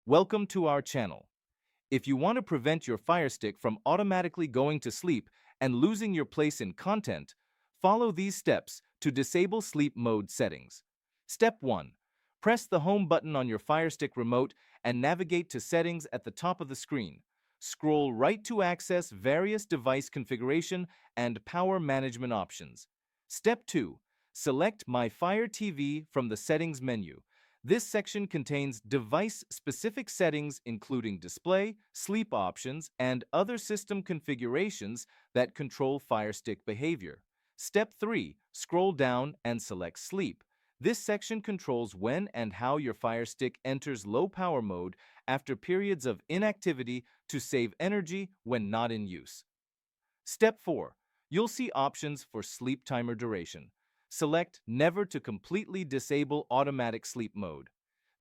Welcome to our channel. If you want to prevent your Firestick from automatically going to sleep and losing your place in content, follow these steps to disable sleep mode settings. Step 1. Press the home button on your Firestick remote and navigate to settings at the top of the screen. Scroll right to access various device configuration and power management options. Step 2. Select My Fire TV from the settings menu. This section contains device-specific settings including display, sleep options, and other system configurations that control Firestick behavior. Step 3. Scroll down and select Sleep. This section controls when and how your Firestick enters low power mode after periods of inactivity to save energy when not in use. Step 4. You'll see options for sleep timer duration. Select Never to completely disable automatic sleep mode.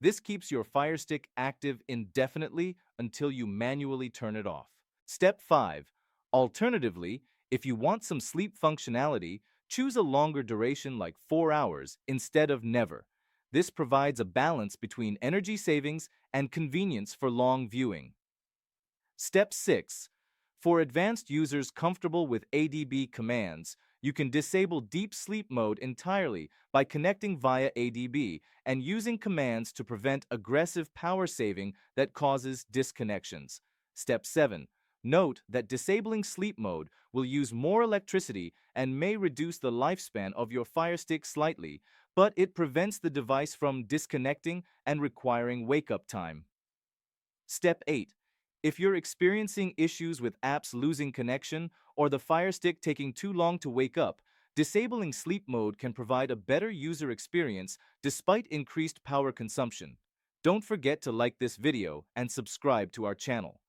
This keeps your Firestick active indefinitely until you manually turn it off. Step 5. Alternatively, if you want some sleep functionality, choose a longer duration like 4 hours instead of never. This provides a balance between energy savings and convenience for long viewing. Step 6. For advanced users comfortable with AdB commands, you can disable deep sleep mode entirely by connecting via AdB and using commands to prevent aggressive power saving that causes disconnections. Step 7. Note that disabling sleep mode will use more electricity and may reduce the lifespan of your Firestick slightly, but it prevents the device from disconnecting and requiring wake-up time. Step 8. If you're experiencing issues with apps losing connection or the Firestick taking too long to wake up, disabling sleep mode can provide a better user experience despite increased power consumption. Don't forget to like this video and subscribe to our channel.